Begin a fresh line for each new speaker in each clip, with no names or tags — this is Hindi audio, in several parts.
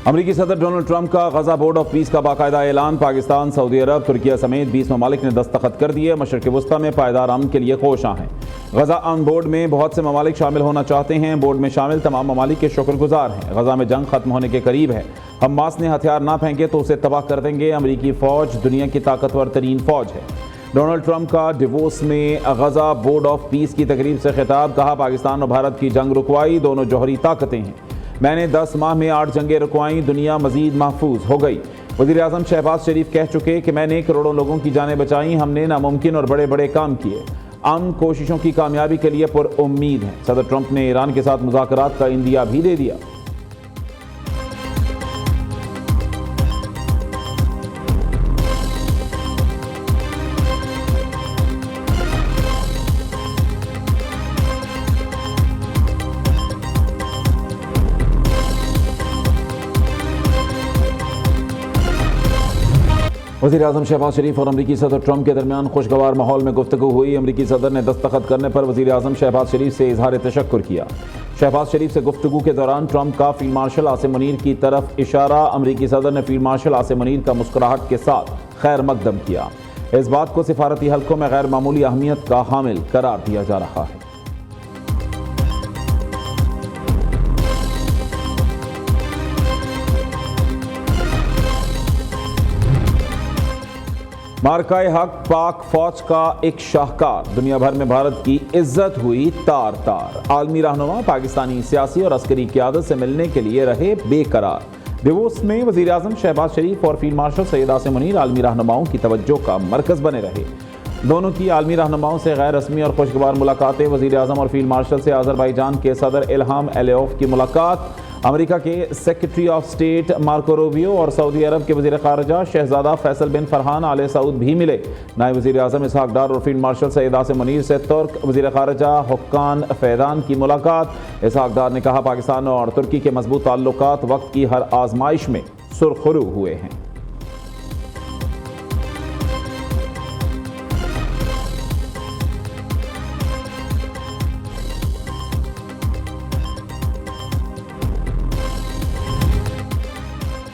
अमरीकी सदर डोनाल्ड ट्रंप का गजा बोर्ड ऑफ पीस का बाकायदा ऐलान। पाकिस्तान, सऊदी अरब, तुर्किया समेत 20 ममालिक ने दस्तखत कर दिए। मशरिक़ वस्ता में पायदार अमन के लिए कोशां हैं। गजा अमन बोर्ड में बहुत से ममालिक शामिल होना चाहते हैं। बोर्ड में शामिल तमाम ममालिक के शुक्रगुजार हैं। गजा में जंग खत्म होने के करीब है। हमास ने हथियार ना फेंके तो उसे तबाह कर देंगे। अमरीकी फ़ौज दुनिया की ताकतवर तरीन फ़ौज है। डोनाल्ड ट्रंप का डिवोर्स में गजा बोर्ड ऑफ पीस की तकरीब से खिताब। कहा, पाकिस्तान और भारत की जंग रुकवाई, दोनों जौहरी ताकतें हैं। मैंने 10 माह में 8 जंगें रुकवाई, दुनिया मजीद महफूज हो गई। वज़ीर आज़म शहबाज शरीफ कह चुके कि मैंने करोड़ों लोगों की जानें बचाई। हमने नामुमकिन और बड़े बड़े काम किए। अमन कोशिशों की कामयाबी के लिए पुरउम्मीद हैं। सदर ट्रंप ने ईरान के साथ मुज़ाकरात का इंदिया भी दे दिया। वज़ीर आज़म शहबाज शरीफ और अमरीकी सदर ट्रंप के दरमियान खुशगवार माहौल में गुफ्तगू हुई। अमरीकी सदर ने दस्तखत करने पर वज़ीर आज़म शहबाज शरीफ से इजहार तशक्कुर किया। शहबाज शरीफ से गुफ्तगू के दौरान ट्रंप का फील्ड मार्शल आसिम मुनीर की तरफ इशारा। अमरीकी सदर ने फील्ड मार्शल आसिम मुनीर का मुस्कुराहट के साथ खैर मकदम किया। इस बात को सिफारती हल्कों में गैर मामूली अहमियत का हामिल करार दिया जा रहा है। मार्काए हक पाक फौज का एक शाहकार। दुनिया भर में भारत की इज्जत हुई तार तार। आलमी रहनुमा पाकिस्तानी सियासी और अस्करी क़यादत से मिलने के लिए रहे बेकरार। डिवोर्स में वज़ीर आज़म शहबाज शरीफ और फील्ड मार्शल सैयद आसिम मुनीर आलमी रहनुमाओं की तवज्जो का मरकज़ बने रहे। दोनों की आलमी रहनुमाओं से गैर रस्मी और खुशगवार मुलाकातें। वज़ीर आज़म और फील्ड मार्शल से अज़रबैजान के सदर इल्हाम अलियोव की मुलाकात। अमेरिका के secretary of state Marco Rubio और सऊदी अरब के वज़ीर ख़ारिजा शहजादा फैसल बिन फरहान आले सऊद भी मिले। नायब वज़ीर आज़म इसहाक डार और फील्ड मार्शल सैयद आसिम मुनीर से तुर्क वज़ीर ख़ारिजा हुक्कान फैदान की मुलाकात। इसहाक डार ने कहा, पाकिस्तान और तुर्की के मजबूत ताल्लुकात वक्त की हर आजमाइश में सुरखरू हुए हैं।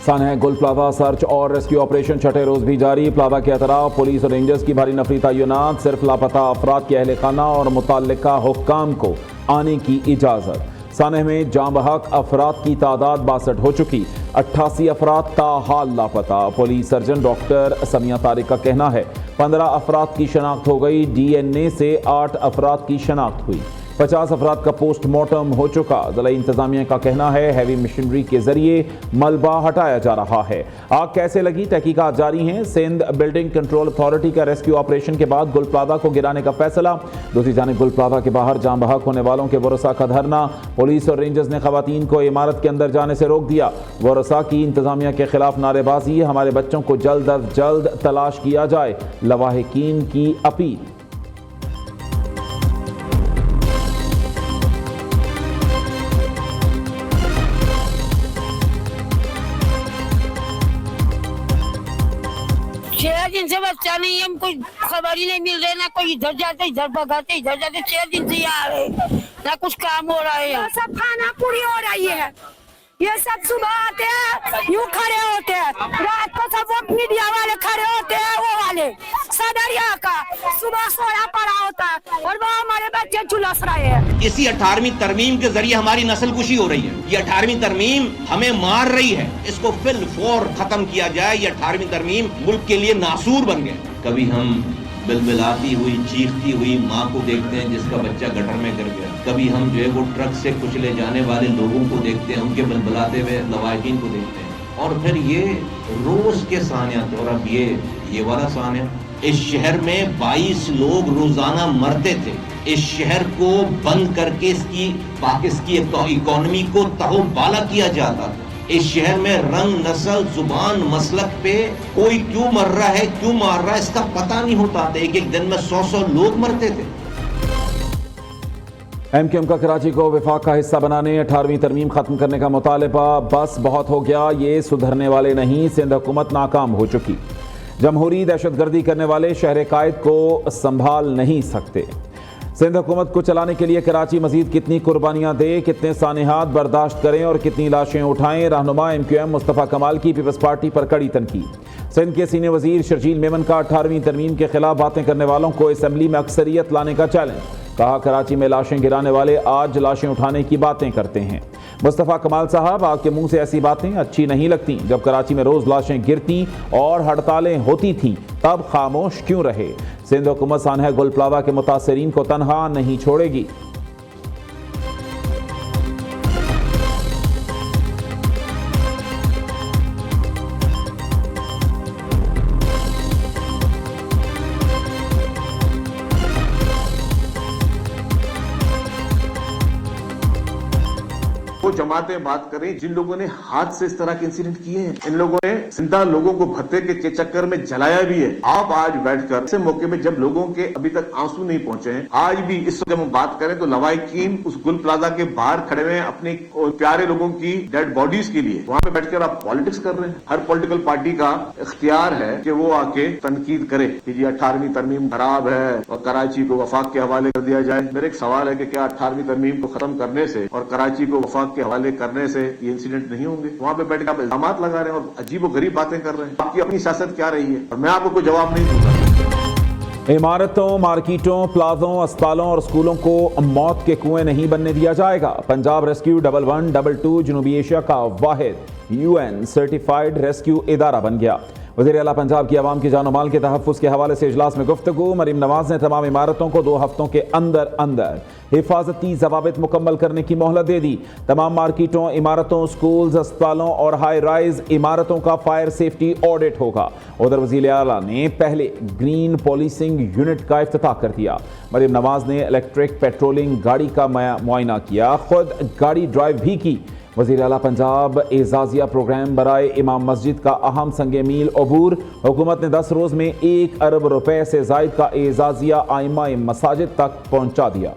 सानह गुल प्लाजा सर्च और रेस्क्यू ऑपरेशन छठे रोज भी जारी। प्लाजा के अतराफ पुलिस और रेंजर्स की भारी नफरी तैनात। सिर्फ लापता अफराद के अहल खाना और मुतल्लिका हुक्काम को आने की इजाज़त। सानह में जाँ बहक अफराद की तादाद 62 हो चुकी। 88 अफराद ताहाल लापता। Police surgeon doctor Samiya Tariq का कहना है 15 अफराद की शनाख्त हो गई। DNA से 8 अफराद की शनाख्त हुई। 50 अफराद का पोस्टमार्टम हो चुका। ज़िला इंतजामिया का कहना है हैवी मशीनरी के जरिए मलबा हटाया जा रहा है। आग कैसे लगी, तहकीकात जारी हैं। सिंध बिल्डिंग कंट्रोल अथॉरिटी का रेस्क्यू ऑपरेशन के बाद गुल प्लाजा को गिराने का फैसला। दूसरी जानिब गुल प्लाजा के बाहर जाँ बहक होने वालों के वरसा का धरना। पुलिस और रेंजर्स ने खवातीन को इमारत के अंदर जाने से रोक दिया। वरसा की इंतजामिया के खिलाफ नारेबाजी। हमारे बच्चों को जल्द अज जल्द तलाश किया जाए, लवाहिकीन की अपील।
दिन से बच्चा नहीं है, कोई खबर ही नहीं मिल रही। ना कोई इधर जाते इधर भगाते, इधर जाते। 6 दिन से आ रहे, ना कुछ काम हो रहा है।
सब खाना पूरी हो रही है। ये सब सुबह आते हैं, यूँ खड़े होते हैं, रात को सब वो मीडिया वाले खड़े होते हैं, वो वाले सदरिया का सुबह सोया पड़ा होता है और वो हमारे बच्चे झुलस रहे हैं।
इसी 18वीं तरमीम के जरिए हमारी नस्लकुशी हो रही है। ये 18वीं तरमीम हमें मार रही है। इसको फिल फौर खत्म किया जाए। ये 18वीं तरमीम मुल्क के लिए नासूर बन गए। कभी हम बिलबिलाती हुई चीखती हुई माँ को देखते हैं जिसका बच्चा गटर में गिर गया। कभी हम जो है वो ट्रक से कुचले जाने वाले लोगों को देखते हैं, उनके बिलबिलाते हुए लवाहिकीन को देखते हैं। और फिर ये रोज के सानियात। और अब ये वाला सानिया, इस शहर में 22 लोग रोजाना मरते थे। इस शहर को बंद करके इसकी पाकिस्तान की इकोनॉमी को तहोबाला किया जाता था। इस शहर में रंग, नस्ल, जुबान, मसलक पे कोई क्यों मर रहा है, क्यों मार रहा है, इसका पता नहीं होता था। एक दिन में 100 लोग मरते थे।
MQM का कराची को विफाक का हिस्सा बनाने 18वीं तरमीम खत्म करने का मुतालबा। बस बहुत हो गया, ये सुधरने वाले नहीं। सिंध हुकूमत नाकाम हो चुकी। जमहूरी दहशतगर्दी करने वाले शहर कायद को संभाल नहीं सकते। सिंध हुकूमत को चलाने के लिए कराची मजीद कितनी कुर्बानियां दे, कितने सानेहात बर्दाश्त करें और कितनी लाशें उठाएं। रहनुमा MQM मुस्तफ़ा कमाल की पीपल्स पार्टी पर कड़ी तनकीद। सिंध के सीनियर वजीर शर्जील मेमन का 18वीं तरमीम के खिलाफ बातें करने वालों को असम्बली में अक्सरियत लाने का चैलेंज। कहा, कराची में लाशें गिराने वाले आज लाशें उठाने की बातें करते हैं। मुस्तफ़ा कमाल साहब, आपके मुंह से ऐसी बातें अच्छी नहीं लगती। जब कराची में रोज लाशें गिरती और हड़तालें होती थीं तब खामोश क्यों रहे? सिंध हुकूमत सानहा गुल प्लाजा के मुतासरीन को तनहा नहीं छोड़ेगी।
वो जमातें बात करें जिन लोगों ने हाथ से इस तरह के इंसिडेंट किए हैं। इन लोगों ने जिंदा लोगों को भत्ते के चक्कर में जलाया भी है। आप आज बैठकर ऐसे मौके में जब लोगों के अभी तक आंसू नहीं पहुंचे हैं, आज भी इस वक्त जब हम बात करें तो लवाहिकीन उस गुल प्लाजा के बाहर खड़े हुए हैं अपने प्यारे लोगों की डेड बॉडीज के लिए। वहां पे बैठकर आप पॉलिटिक्स कर रहे हैं। हर पॉलिटिकल पार्टी का इख्तियार है कि वो आके तनकीद करे कि जी 18वीं तरमीम खराब है और कराची को वफाक के हवाले कर दिया जाए। मेरा एक सवाल है कि क्या 18वीं तरमीम को खत्म करने से और कराची को वफाक के हवाले करने से ये इंसिडेंट नहीं होंगे? वहां पे बैठ के आप इल्जाम लगा रहे हैं और अजीब और गरीब बातें कर रहे हैं। आपकी अपनी सियासत क्या रही है और मैं आपको कोई जवाब नहीं दूंगा।
इमारतों, मार्केटों, प्लाजों, अस्पतालों और स्कूलों को मौत के कुएं नहीं बनने दिया जाएगा। पंजाब रेस्क्यू 1112 जनूबी एशिया का वाहिद UN सर्टिफाइड रेस्क्यू इदारा बन गया। वज़ीर आला पंजाब की आवाम की जान और माल के तहफ़्फ़ुज़ के हवाले से इजलास में गुफ्तगू। मरीम नवाज ने तमाम इमारतों को 2 हफ्तों के अंदर अंदर हिफाजती ज़वाबित मुकम्मल करने की मोहलत दे दी। तमाम मार्केटों, इमारतों, स्कूल्स, अस्पतालों और हाई राइज इमारतों का फायर सेफ्टी ऑडिट होगा। उधर वज़ीर आला ने पहले ग्रीन पॉलिसिंग यूनिट का इफ्तिताह कर दिया। मरीम नवाज ने इलेक्ट्रिक पेट्रोलिंग गाड़ी का मुआयना किया, खुद गाड़ी ड्राइव भी की। वज़ीर आला पंजाब एजाजिया प्रोग्राम बराए इमाम मस्जिद का अहम संगे मील अबूर। हुकूमत ने 10 रोज़ में 1 अरब रुपए से जायद का एजाजिया आइमा मसाजिद तक पहुंचा दिया।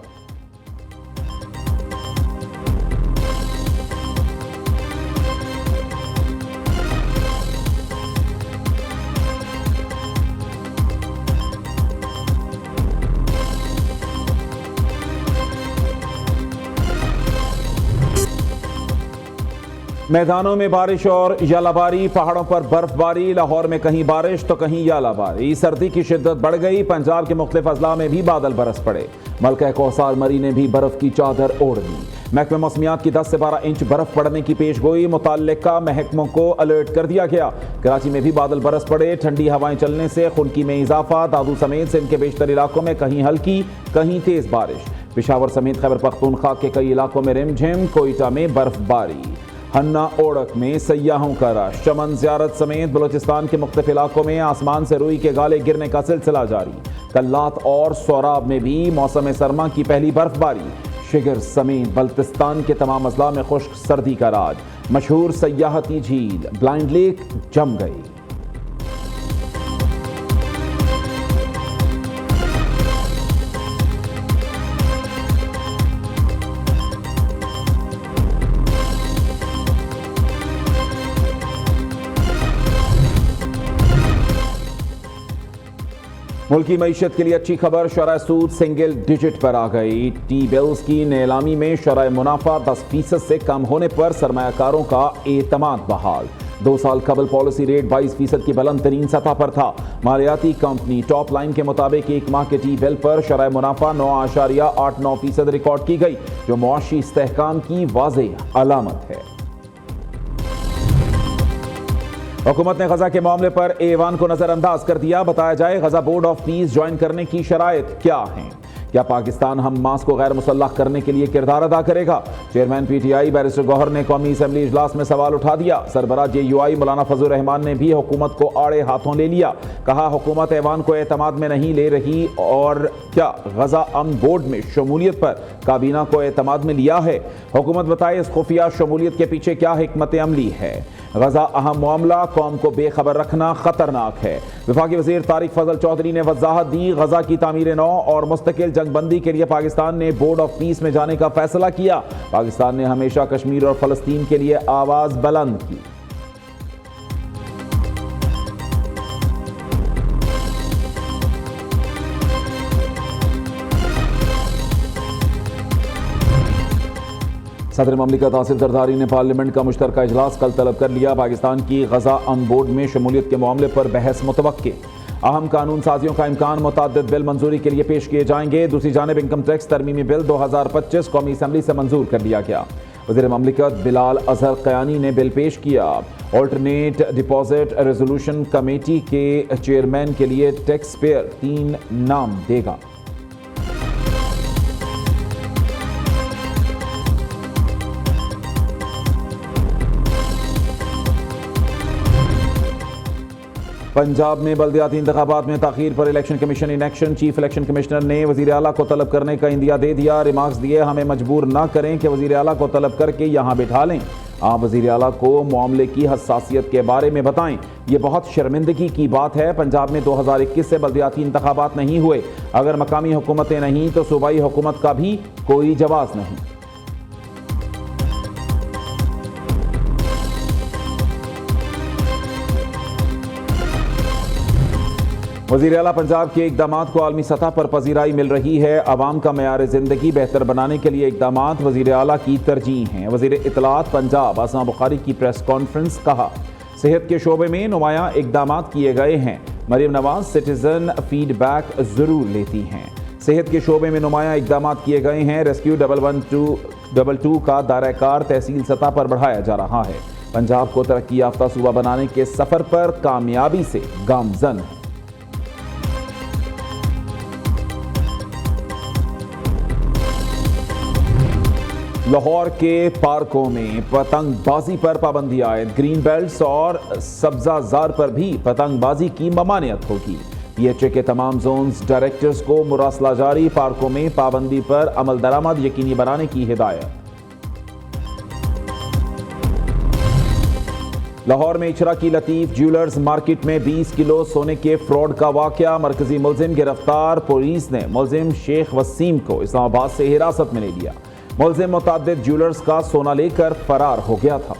मैदानों में बारिश और यालाबारी, पहाड़ों पर बर्फबारी। लाहौर में कहीं बारिश तो कहीं यालाबारी। सर्दी की शिद्दत बढ़ गई। पंजाब के मुख्तलिफ अजला में भी बादल बरस पड़े। मलका कौसार मरी ने भी बर्फ की चादर ओढ़ ली। महकमे मौसमियात की 10 से 12 इंच बर्फ पड़ने की पेश गोई। मुताल्लिका महकमों को अलर्ट कर दिया गया। कराची में भी बादल बरस पड़े। ठंडी हवाएं चलने से खुनकी में इजाफा। दादू समेत सिंध के बेशतर इलाकों में कहीं हल्की कहीं तेज बारिश। पेशावर समेत खैबर पख्तूनख्वा के कई इलाकों में रिमझिम। कोयटा में बर्फबारी। हन्ना ओड़क में सयाहों का रश। चमन ज़ियारत समेत बलोचिस्तान के मुख्तलिफ इलाकों में आसमान से रुई के गाले गिरने का सिलसिला जारी। कल्लात और सोराब में भी मौसम सरमा की पहली बर्फबारी। शिगर समेत बल्तिस्तान के तमाम अजला में खुश्क सर्दी का राज। मशहूर सयाहती झील ब्लाइंड लेक जम गई। मुल्की मईशत के लिए अच्छी खबर। शरह सूद सिंगल डिजिट पर आ गई। टी बिल्स की नीलामी में शरह मुनाफा 10% से कम होने पर सरमायाकारों का एतमाद बहाल। 2 साल कबल पॉलिसी रेट 22% की बुलंद तरीन सतह पर था। मालियाती कंपनी टॉप लाइन के मुताबिक 1 माह के टी बिल पर शरह मुनाफा 9.89% रिकॉर्ड की गई, जो मुआशी इस्तेहकाम की वाज़ेह अलामत है। हुकूमत ने गजा के मामले पर ऐवान को नजरअंदाज कर दिया। बताया जाए गजा बोर्ड ऑफ पीस ज्वाइन करने की शराइत क्या हैं? क्या पाकिस्तान हमास को गैर मुसल्लह करने के लिए किरदार अदा करेगा? चेयरमैन PTI बैरिस्टर गौहर ने कौमी असम्बली इजलास में सवाल उठा दिया। सरबराह JUI मौलाना फजल रहमान ने भी हुकूमत को आड़े हाथों ले लिया। कहा, हुकूमत ऐवान को एतमाद में नहीं ले रही और क्या गजा अमन बोर्ड में शमूलियत पर काबीना को एतमाद में लिया है? हुकूमत बताए इस खुफिया शमूलियत के पीछे क्या हिकमत अमली है? गजा अहम मामला, कौम को बेखबर रखना खतरनाक है। वफाकी वज़ीर तारिक फजल चौधरी ने वजाहत दी। गजा की तामीर नौ और मुस्तकिल जंगबंदी के लिए पाकिस्तान ने बोर्ड ऑफ पीस में जाने का फैसला किया। पाकिस्तान ने हमेशा कश्मीर और फलस्तीन के लिए आवाज बुलंद की। सदर ममलिकत आसिफ जरदारी ने पार्लियामेंट का मुश्तरका इजलास कल तलब कर लिया। पाकिस्तान की गजा ऑन बोर्ड में शमूलियत के मामले पर बहस मुतवक्के। अहम कानून साजियों का इम्कान, मुतअद्दिद बिल मंजूरी के लिए पेश किए जाएंगे। दूसरी जानिब इनकम टैक्स तरमीमी बिल 2025 कौमी असम्बली से मंजूर कर लिया गया। वज़ीर ममलिकत बिलाल अजहर क़यानी ने बिल पेश किया। ऑल्टरनेट डिपॉजिट रेजोल्यूशन कमेटी के चेयरमैन के लिए टैक्स पेयर 3 नाम देगा। पंजाब में बल्दियाती इंतखाबात में ताखीर पर election commission in action. Chief election commissioner ने वज़ीर आला को तलब करने का इंदिया दे दिया। रिमार्क्स दिए, हमें मजबूर ना करें कि वज़ीर आला को तलब करके यहाँ बिठा लें। आप वज़ीर आला को मामले की हसासियत के बारे में बताएं। ये बहुत शर्मिंदगी की बात है। पंजाब में 2021 से बल्दियाती इंतखाबात नहीं हुए। अगर मकामी हुकूमतें नहीं तो सूबाई हुकूमत का भी कोई जवाब नहीं। वज़ीर आला पंजाब के इक़दामात को आलमी सतह पर पजीराई मिल रही है। आवाम का मयार ज़िंदगी बेहतर बनाने के लिए इक़दामात वज़ीर आला की तरजीह हैं। वज़ीर इत्तलात पंजाब असमा बुखारी की प्रेस कॉन्फ्रेंस। कहा, सेहत के शोबे में नुमायां इक़दामात किए गए हैं। मरीम नवाज सिटीजन फीडबैक ज़रूर लेती हैं। सेहत के शोबे में नुमायां इक़दामात किए गए हैं। रेस्क्यू 11222 का दायरा-ए-कार तहसील सतह पर बढ़ाया जा रहा है। पंजाब को तरक्की याफ्ता सूबा बनाने के सफ़र पर कामयाबी से गामज़न है। लाहौर के पार्कों में पतंगबाजी पर पाबंदी आयद। ग्रीन बेल्ट्स और सब्जाजार पर भी पतंगबाजी की ममानियत होगी। पीएचए के तमाम जोन्स डायरेक्टर्स को मुरासला जारी। पार्कों में पाबंदी पर अमल दरामद यकीनी बनाने की हिदायत। लाहौर में इचरा की लतीफ ज्वेलर्स मार्केट में 20 किलो सोने के फ्रॉड का वाकया। मरकजी मुलजिम गिरफ्तार। पुलिस ने मुलजिम शेख वसीम को इस्लामाबाद से हिरासत में ले लिया। मुलजिम मुतअद्दिद ज्वेलर्स का सोना लेकर फरार हो गया था।